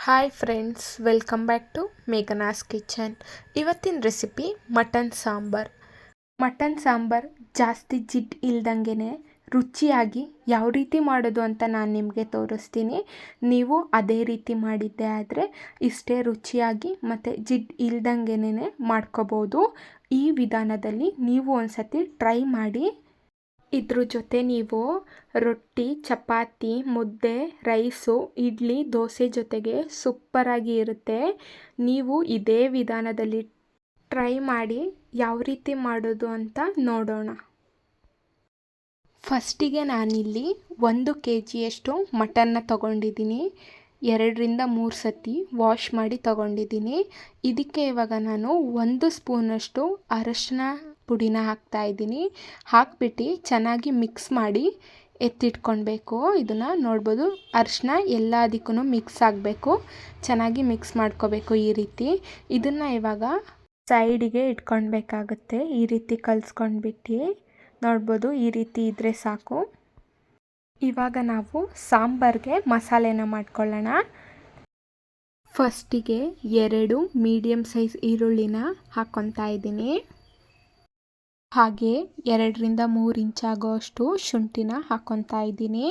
Hi friends, welcome back to Meghana's kitchen. ಇವತ್ತಿನ recipe mutton sambar. Mutton sambar ಜಾಸ್ತಿ ಜಿಡ್ಡು ಇಲ್ದಂಗೆ ರುಚಿಯಾಗಿ ಯಾವ ರೀತಿ ಮಾಡೋದು ಅಂತ ನಾನು ನಿಮಗೆ ತೋರಿಸ್ತೀನಿ. ನೀವು ಅದೇ ರೀತಿ ಮಾಡಿದ್ದೆ ಆದರೆ ಇಷ್ಟೇ ರುಚಿಯಾಗಿ ಮತ್ತು ಜಿಡ್ಡು ಇಲ್ದಂಗೆನೇ ಮಾಡ್ಕೋಬೋದು. ಈ ವಿಧಾನದಲ್ಲಿ ನೀವು ಒಂದ್ಸತಿ ಟ್ರೈ ಮಾಡಿ. ಇದ್ರ ಜೊತೆ ನೀವು ರೊಟ್ಟಿ, ಚಪಾತಿ, ಮುದ್ದೆ, ರೈಸು, ಇಡ್ಲಿ, ದೋಸೆ ಜೊತೆಗೆ ಸೂಪರಾಗಿ ಇರುತ್ತೆ. ನೀವು ಇದೇ ವಿಧಾನದಲ್ಲಿ ಟ್ರೈ ಮಾಡಿ ಯಾವ ರೀತಿ ಮಾಡೋದು ಅಂತ ನೋಡೋಣ. ಫಸ್ಟಿಗೆ ನಾನಿಲ್ಲಿ 1 kgಯಷ್ಟು ಮಟನ್ನ ತಗೊಂಡಿದ್ದೀನಿ. 2-3 ಸತಿ ವಾಶ್ ಮಾಡಿ ತಗೊಂಡಿದ್ದೀನಿ. ಇದಕ್ಕೆ ಇವಾಗ ನಾನು 1 ಸ್ಪೂನಷ್ಟು ಅರಶಿನ ಪುಡಿನ ಹಾಕ್ತಾಯಿದ್ದೀನಿ. ಹಾಕ್ಬಿಟ್ಟು ಚೆನ್ನಾಗಿ ಮಿಕ್ಸ್ ಮಾಡಿ ಎತ್ತಿಟ್ಕೊಳ್ಬೇಕು. ಇದನ್ನು ನೋಡ್ಬೋದು, ಅರಶಿನ ಎಲ್ಲದಕ್ಕೂ ಮಿಕ್ಸ್ ಆಗಬೇಕು. ಚೆನ್ನಾಗಿ ಮಿಕ್ಸ್ ಮಾಡ್ಕೋಬೇಕು ಈ ರೀತಿ. ಇದನ್ನು ಇವಾಗ ಸೈಡಿಗೆ ಇಟ್ಕೊಳ್ಬೇಕಾಗುತ್ತೆ. ಈ ರೀತಿ ಕಲಿಸ್ಕೊಂಡ್ಬಿಟ್ಟು ನೋಡ್ಬೋದು, ಈ ರೀತಿ ಇದ್ದರೆ ಸಾಕು. ಇವಾಗ ನಾವು ಸಾಂಬಾರ್ಗೆ ಮಸಾಲೆನ ಮಾಡ್ಕೊಳ್ಳೋಣ. ಫಸ್ಟಿಗೆ 2 ಮೀಡಿಯಮ್ ಸೈಜ್ ಈರುಳ್ಳಿನ ಹಾಕ್ಕೊತಾ ಇದ್ದೀನಿ. ಹಾಗೆ 2-3 ಇಂಚ್ ಆಗೋಷ್ಟು ಶುಂಠಿನ ಹಾಕ್ಕೊತಾ ಇದ್ದೀನಿ.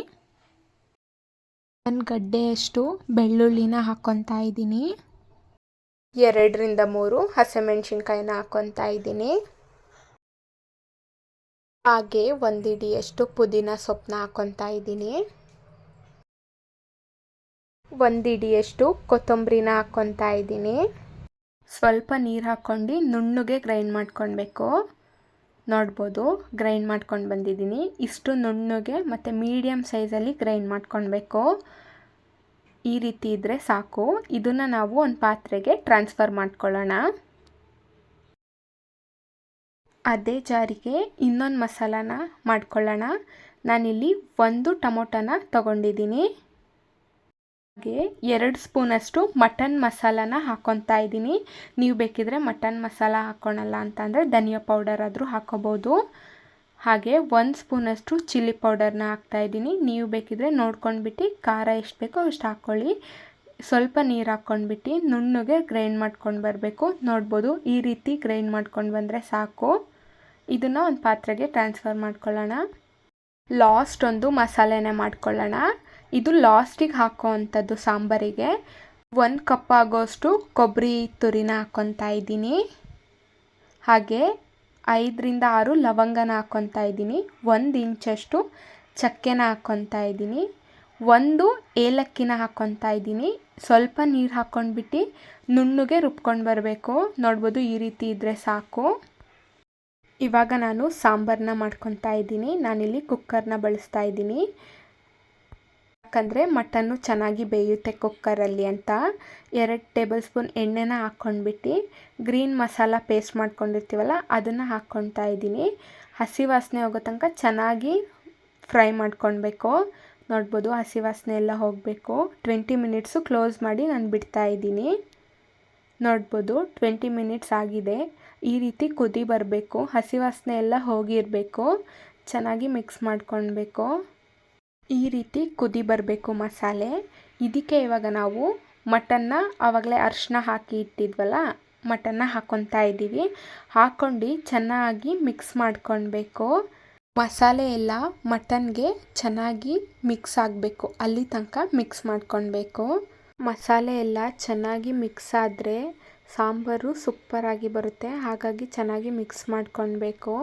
1 ಗಡ್ಡೆಯಷ್ಟು ಬೆಳ್ಳುಳ್ಳಿನ ಹಾಕ್ಕೊತಾ ಇದ್ದೀನಿ. 2-3 ಹಸಿಮೆಣಸಿನ್ಕಾಯಿನ ಹಾಕ್ಕೊತಾ ಇದ್ದೀನಿ. ಹಾಗೆ 1 ಹಿಡಿಯಷ್ಟು ಪುದೀನ ಸೊಪ್ಪನ್ನ ಹಾಕ್ಕೊತಾ ಇದ್ದೀನಿ. 1 ಹಿಡಿಯಷ್ಟು ಕೊತ್ತಂಬರಿನ ಹಾಕ್ಕೊತಾ ಇದ್ದೀನಿ. ಸ್ವಲ್ಪ ನೀರು ಹಾಕ್ಕೊಂಡು ನುಣ್ಣಗೆ ಗ್ರೈಂಡ್ ಮಾಡ್ಕೊಳ್ಬೇಕು. ನೋಡ್ಬೋದು, ಗ್ರೈಂಡ್ ಮಾಡ್ಕೊಂಡು ಬಂದಿದ್ದೀನಿ. ಇಷ್ಟು ನುಣ್ಣಗೆ ಮತ್ತು ಮೀಡಿಯಮ್ ಸೈಜಲ್ಲಿ ಗ್ರೈಂಡ್ ಮಾಡ್ಕೊಳ್ಬೇಕು. ಈ ರೀತಿ ಇದ್ದರೆ ಸಾಕು. ಇದನ್ನು ನಾವು ಒಂದು ಪಾತ್ರೆಗೆ ಟ್ರಾನ್ಸ್ಫರ್ ಮಾಡ್ಕೊಳ್ಳೋಣ. ಅದೇ ಜಾರಿಗೆ ಇನ್ನೊಂದು ಮಸಾಲಾನ ಮಾಡ್ಕೊಳ್ಳೋಣ. ನಾನಿಲ್ಲಿ 1 ಟೊಮೊಟೊನ ತಗೊಂಡಿದ್ದೀನಿ. ಹಾಗೆ 2 ಸ್ಪೂನಷ್ಟು ಮಟನ್ ಮಸಾಲಾನ ಹಾಕ್ಕೊತಾ ಇದ್ದೀನಿ. ನೀವು ಬೇಕಿದ್ರೆ ಮಟನ್ ಮಸಾಲ ಹಾಕ್ಕೊಳಲ್ಲ ಅಂತಂದರೆ ಧನಿಯಾ ಪೌಡರ್ ಆದರೂ ಹಾಕ್ಕೋಬೋದು. ಹಾಗೆ 1 ಸ್ಪೂನಷ್ಟು ಚಿಲ್ಲಿ ಪೌಡರ್ನ ಹಾಕ್ತಾಯಿದ್ದೀನಿ. ನೀವು ಬೇಕಿದ್ರೆ ನೋಡ್ಕೊಂಡ್ಬಿಟ್ಟು ಖಾರ ಎಷ್ಟು ಬೇಕೋ ಅಷ್ಟು ಹಾಕ್ಕೊಳ್ಳಿ. ಸ್ವಲ್ಪ ನೀರು ಹಾಕ್ಕೊಂಡ್ಬಿಟ್ಟು ನುಣ್ಣಗೆ ಗ್ರೈಂಡ್ ಮಾಡ್ಕೊಂಡು ಬರಬೇಕು. ನೋಡ್ಬೋದು, ಈ ರೀತಿ ಗ್ರೈಂಡ್ ಮಾಡ್ಕೊಂಡು ಬಂದರೆ ಸಾಕು. ಇದನ್ನು ಒಂದು ಪಾತ್ರೆಗೆ ಟ್ರಾನ್ಸ್ಫರ್ ಮಾಡ್ಕೊಳ್ಳೋಣ. ಲಾಸ್ಟ್ ಒಂದು ಮಸಾಲೆನೇ ಮಾಡ್ಕೊಳ್ಳೋಣ. ಇದು ಲಾಸ್ಟಿಗೆ ಹಾಕೋ ಅಂಥದ್ದು ಸಾಂಬಾರಿಗೆ. 1 ಕಪ್ ಆಗೋಷ್ಟು ಕೊಬ್ಬರಿ ತುರಿನ ಹಾಕ್ಕೊತಾ ಇದ್ದೀನಿ. ಹಾಗೆ 5-6 ಲವಂಗನ ಹಾಕ್ಕೊತಾ ಇದ್ದೀನಿ. 1 ಇಂಚಷ್ಟು ಚಕ್ಕೆನ ಹಾಕ್ಕೊತಾ ಇದ್ದೀನಿ. 1 ಏಲಕ್ಕಿನ ಹಾಕ್ಕೊತಾ ಇದ್ದೀನಿ. ಸ್ವಲ್ಪ ನೀರು ಹಾಕ್ಕೊಂಡ್ಬಿಟ್ಟು ನುಣ್ಣಗೆ ರುಬ್ಕೊಂಡು ಬರಬೇಕು. ನೋಡ್ಬೋದು, ಈ ರೀತಿ ಇದ್ದರೆ ಸಾಕು. ಇವಾಗ ನಾನು ಸಾಂಬಾರನ್ನ ಮಾಡ್ಕೊತಾ ಇದ್ದೀನಿ. ನಾನಿಲ್ಲಿ ಕುಕ್ಕರ್ನ ಬಳಸ್ತಾ ಇದ್ದೀನಿ. ಯಾಕಂದರೆ ಮಟನ್ನು ಚೆನ್ನಾಗಿ ಬೇಯುತ್ತೆ ಕುಕ್ಕರಲ್ಲಿ ಅಂತ. 2 ಟೇಬಲ್ ಸ್ಪೂನ್ ಎಣ್ಣೆನ ಹಾಕ್ಕೊಂಡ್ಬಿಟ್ಟು ಗ್ರೀನ್ ಮಸಾಲ ಪೇಸ್ಟ್ ಮಾಡ್ಕೊಂಡಿರ್ತೀವಲ್ಲ ಅದನ್ನು ಹಾಕ್ಕೊತಾ ಇದ್ದೀನಿ. ಹಸಿ ವಾಸನೆ ಹೋಗೋ ತನಕ ಚೆನ್ನಾಗಿ ಫ್ರೈ ಮಾಡ್ಕೊಳ್ಬೇಕು. ನೋಡ್ಬೋದು, ಹಸಿ ವಾಸನೆ ಎಲ್ಲ ಹೋಗಬೇಕು. 20 ಮಿನಿಟ್ಸು ಕ್ಲೋಸ್ ಮಾಡಿ ನಾನು ಬಿಡ್ತಾ ಇದ್ದೀನಿ. ನೋಡ್ಬೋದು, 20 ಮಿನಿಟ್ಸ್ ಆಗಿದೆ. ಈ ರೀತಿ ಕುದಿ ಬರಬೇಕು. ಹಸಿ ವಾಸನೆ ಎಲ್ಲ ಹೋಗಿರಬೇಕು. ಚೆನ್ನಾಗಿ ಮಿಕ್ಸ್ ಮಾಡ್ಕೊಳ್ಬೇಕು. ಈ ರೀತಿ ಕುದಿ ಬರಬೇಕು ಮಸಾಲೆ. ಇದಕ್ಕೆ ಇವಾಗ ನಾವು ಮಟನ್ನ ಆವಾಗಲೇ ಅರಿಶಿನ ಹಾಕಿ ಇಟ್ಟಿದ್ವಲ್ಲ, ಮಟನ್ನ ಹಾಕ್ಕೊತಾ ಇದ್ದೀವಿ. ಹಾಕ್ಕೊಂಡು ಚೆನ್ನಾಗಿ ಮಿಕ್ಸ್ ಮಾಡ್ಕೊಳ್ಬೇಕು. ಮಸಾಲೆ ಎಲ್ಲ ಮಟನ್ಗೆ ಚೆನ್ನಾಗಿ ಮಿಕ್ಸ್ ಆಗಬೇಕು. ಅಲ್ಲಿ ತನಕ ಮಿಕ್ಸ್ ಮಾಡ್ಕೊಳ್ಬೇಕು. ಮಸಾಲೆ ಎಲ್ಲ ಚೆನ್ನಾಗಿ ಮಿಕ್ಸ್ ಆದರೆ ಸಾಂಬಾರು ಸೂಪರಾಗಿ ಬರುತ್ತೆ. ಹಾಗಾಗಿ ಚೆನ್ನಾಗಿ ಮಿಕ್ಸ್ ಮಾಡ್ಕೊಳ್ಬೇಕು.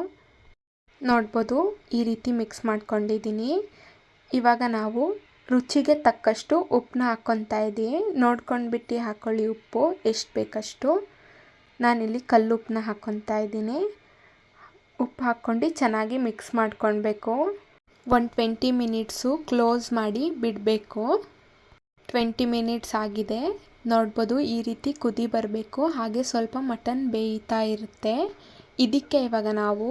ನೋಡ್ಬೋದು, ಈ ರೀತಿ ಮಿಕ್ಸ್ ಮಾಡ್ಕೊಂಡಿದ್ದೀನಿ. ಇವಾಗ ನಾವು ರುಚಿಗೆ ತಕ್ಕಷ್ಟು ಉಪ್ಪನ್ನ ಹಾಕ್ಕೊತಾ ಇದ್ದೀವಿ. ನೋಡ್ಕೊಂಡ್ಬಿಟ್ಟು ಹಾಕ್ಕೊಳ್ಳಿ ಉಪ್ಪು ಎಷ್ಟು ಬೇಕಷ್ಟು. ನಾನಿಲ್ಲಿ ಕಲ್ಲುಪ್ಪನ್ನ ಹಾಕ್ಕೊತಾ ಇದ್ದೀನಿ. ಉಪ್ಪು ಹಾಕ್ಕೊಂಡು ಚೆನ್ನಾಗಿ ಮಿಕ್ಸ್ ಮಾಡ್ಕೊಳ್ಬೇಕು. 20 ಮಿನಿಟ್ಸು ಕ್ಲೋಸ್ ಮಾಡಿ ಬಿಡಬೇಕು. 20 ಮಿನಿಟ್ಸ್ ಆಗಿದೆ. ನೋಡ್ಬೋದು, ಈ ರೀತಿ ಕುದಿ ಬರಬೇಕು. ಹಾಗೆ ಸ್ವಲ್ಪ ಮಟನ್ ಬೇಯ್ತಾ ಇರುತ್ತೆ. ಇದಕ್ಕೆ ಇವಾಗ ನಾವು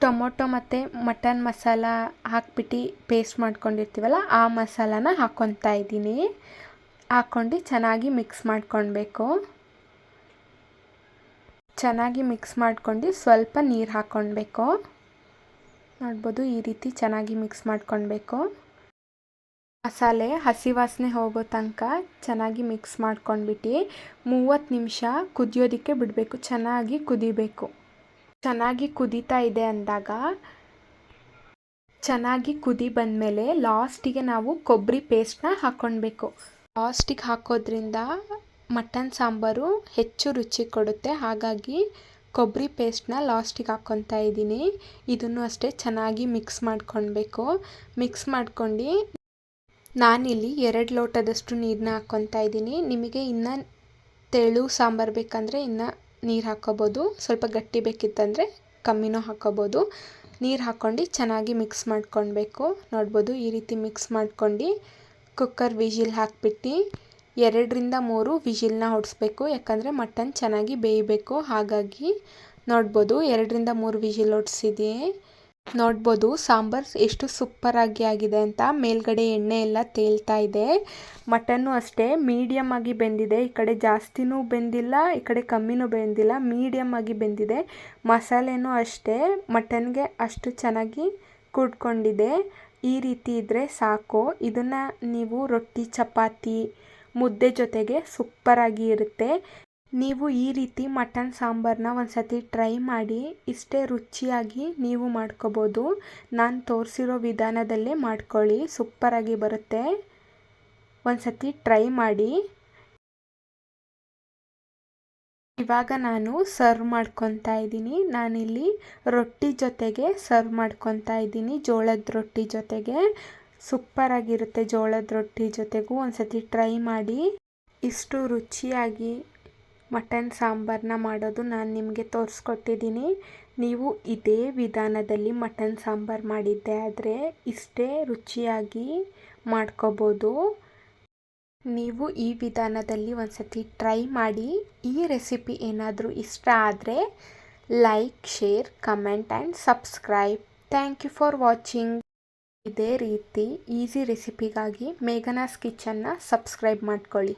ಟೊಮೊಟೊ ಮತ್ತು ಮಟನ್ ಮಸಾಲ ಹಾಕ್ಬಿಟ್ಟು ಪೇಸ್ಟ್ ಮಾಡ್ಕೊಂಡಿರ್ತೀವಲ್ಲ ಆ ಮಸಾಲಾನ ಹಾಕ್ಕೊತಾ ಇದ್ದೀನಿ. ಹಾಕ್ಕೊಂಡು ಚೆನ್ನಾಗಿ ಮಿಕ್ಸ್ ಮಾಡ್ಕೊಳ್ಬೇಕು. ಚೆನ್ನಾಗಿ ಮಿಕ್ಸ್ ಮಾಡ್ಕೊಂಡು ಸ್ವಲ್ಪ ನೀರು ಹಾಕ್ಕೊಳ್ಬೇಕು. ನೋಡ್ಬೋದು, ಈ ರೀತಿ ಚೆನ್ನಾಗಿ ಮಿಕ್ಸ್ ಮಾಡ್ಕೊಳ್ಬೇಕು. ಮಸಾಲೆ ಹಸಿ ವಾಸನೆ ಹೋಗೋ ತನಕ ಚೆನ್ನಾಗಿ ಮಿಕ್ಸ್ ಮಾಡ್ಕೊಂಡ್ಬಿಟ್ಟು 30 ನಿಮಿಷ ಕುದಿಯೋದಕ್ಕೆ ಬಿಡಬೇಕು. ಚೆನ್ನಾಗಿ ಕುದಿಬೇಕು. ಚೆನ್ನಾಗಿ ಕುದೀತಾ ಇದೆ ಅಂದಾಗ ಚೆನ್ನಾಗಿ ಕುದಿ ಬಂದಮೇಲೆ ಲಾಸ್ಟಿಗೆ ನಾವು ಕೊಬ್ಬರಿ ಪೇಸ್ಟ್ನ ಹಾಕ್ಕೊಳ್ಬೇಕು. ಲಾಸ್ಟಿಗೆ ಹಾಕೋದ್ರಿಂದ ಮಟನ್ ಸಾಂಬಾರು ಹೆಚ್ಚು ರುಚಿ ಕೊಡುತ್ತೆ. ಹಾಗಾಗಿ ಕೊಬ್ಬರಿ ಪೇಸ್ಟ್ನ ಲಾಸ್ಟಿಗೆ ಹಾಕ್ಕೊತಾ ಇದ್ದೀನಿ. ಇದನ್ನು ಅಷ್ಟೇ ಚೆನ್ನಾಗಿ ಮಿಕ್ಸ್ ಮಾಡ್ಕೊಳ್ಬೇಕು. ಮಿಕ್ಸ್ ಮಾಡ್ಕೊಂಡು ನಾನಿಲ್ಲಿ 2 ಲೋಟದಷ್ಟು ನೀರನ್ನ ಹಾಕ್ಕೊತಾ ಇದ್ದೀನಿ. ನಿಮಗೆ ಇನ್ನೂ ತೆಳು ಸಾಂಬಾರು ಬೇಕಂದರೆ ಇನ್ನೂ ನೀರು ಹಾಕ್ಕೋಬೋದು. ಸ್ವಲ್ಪ ಗಟ್ಟಿ ಬೇಕಿತ್ತಂದರೆ ಕಮ್ಮಿನೂ ಹಾಕ್ಕೋಬೋದು. ನೀರು ಹಾಕ್ಕೊಂಡು ಚೆನ್ನಾಗಿ ಮಿಕ್ಸ್ ಮಾಡ್ಕೊಳ್ಬೇಕು. ನೋಡ್ಬೋದು ಈ ರೀತಿ ಮಿಕ್ಸ್ ಮಾಡ್ಕೊಂಡು ಕುಕ್ಕರ್ ವಿಜಿಲ್ ಹಾಕ್ಬಿಟ್ಟು 2ರಿಂದ 3 ವಿಜಿಲ್ನ ಹೊಡಿಸ್ಬೇಕು. ಯಾಕಂದರೆ ಮಟನ್ ಚೆನ್ನಾಗಿ ಬೇಯಬೇಕು. ಹಾಗಾಗಿ ನೋಡ್ಬೋದು 2ರಿಂದ 3 ವಿಜಿಲ್ ಹೊಡ್ಸಿದ್ದೀನಿ. ನೋಡ್ಬೋದು ಸಾಂಬಾರು ಎಷ್ಟು ಸೂಪರಾಗಿ ಆಗಿದೆ ಅಂತ. ಮೇಲ್ಗಡೆ ಎಣ್ಣೆ ಎಲ್ಲ ತೇಲ್ತಾ ಇದೆ. ಮಟನ್ನು ಅಷ್ಟೇ ಮೀಡಿಯಮ್ ಆಗಿ ಬೆಂದಿದೆ. ಈ ಕಡೆ ಜಾಸ್ತಿನೂ ಬೆಂದಿಲ್ಲ, ಈ ಕಡೆ ಕಮ್ಮಿನೂ ಬೆಂದಿಲ್ಲ, ಮೀಡಿಯಮ್ ಆಗಿ ಬೆಂದಿದೆ. ಮಸಾಲೆನೂ ಅಷ್ಟೇ ಮಟನ್ಗೆ ಅಷ್ಟು ಚೆನ್ನಾಗಿ ಕೂಡ್ಕೊಂಡಿದೆ. ಈ ರೀತಿ ಇದ್ದರೆ ಸಾಕು. ಇದನ್ನು ನೀವು ರೊಟ್ಟಿ, ಚಪಾತಿ, ಮುದ್ದೆ ಜೊತೆಗೆ ಸೂಪರಾಗಿ ಇರುತ್ತೆ. ನೀವು ಈ ರೀತಿ ಮಟನ್ ಸಾಂಬಾರನ್ನ ಒಂದ್ಸತಿ ಟ್ರೈ ಮಾಡಿ. ಇಷ್ಟೇ ರುಚಿಯಾಗಿ ನೀವು ಮಾಡ್ಕೋಬೋದು. ನಾನು ತೋರಿಸಿರೋ ವಿಧಾನದಲ್ಲೇ ಮಾಡ್ಕೊಳ್ಳಿ, ಸೂಪರಾಗಿ ಬರುತ್ತೆ. ಒಂದ್ಸತಿ ಟ್ರೈ ಮಾಡಿ. ಇವಾಗ ನಾನು ಸರ್ವ್ ಮಾಡ್ಕೊತಾ ಇದ್ದೀನಿ. ನಾನಿಲ್ಲಿ ರೊಟ್ಟಿ ಜೊತೆಗೆ ಸರ್ವ್ ಮಾಡ್ಕೊತಾ ಇದ್ದೀನಿ. ಜೋಳದ ರೊಟ್ಟಿ ಜೊತೆಗೆ ಸೂಪರಾಗಿರುತ್ತೆ. ಜೋಳದ ರೊಟ್ಟಿ ಜೊತೆಗೂ ಒಂದ್ಸತಿ ಟ್ರೈ ಮಾಡಿ. ಇಷ್ಟು ರುಚಿಯಾಗಿ ಮಟನ್ ಸಾಂಬಾರನ್ನ ಮಾಡೋದು ನಾನು ನಿಮಗೆ ತೋರಿಸ್ಕೊಟ್ಟಿದ್ದೀನಿ. ನೀವು ಇದೇ ವಿಧಾನದಲ್ಲಿ ಮಟನ್ ಸಾಂಬಾರು ಮಾಡಿದ್ದೆ ಆದರೆ ಇಷ್ಟೇ ರುಚಿಯಾಗಿ ಮಾಡ್ಕೋಬೋದು. ನೀವು ಈ ವಿಧಾನದಲ್ಲಿ ಒಂದ್ಸತಿ ಟ್ರೈ ಮಾಡಿ. ಈ ರೆಸಿಪಿ ಏನಾದರೂ ಇಷ್ಟ ಆದರೆ like, share, comment and subscribe. Thank you for watching. ಇದೇ ರೀತಿ ಈಸಿ ರೆಸಿಪಿಗಾಗಿ ಮೇಘನಾಸ್ ಕಿಚನ್ನ ಸಬ್ಸ್ಕ್ರೈಬ್ ಮಾಡ್ಕೊಳ್ಳಿ.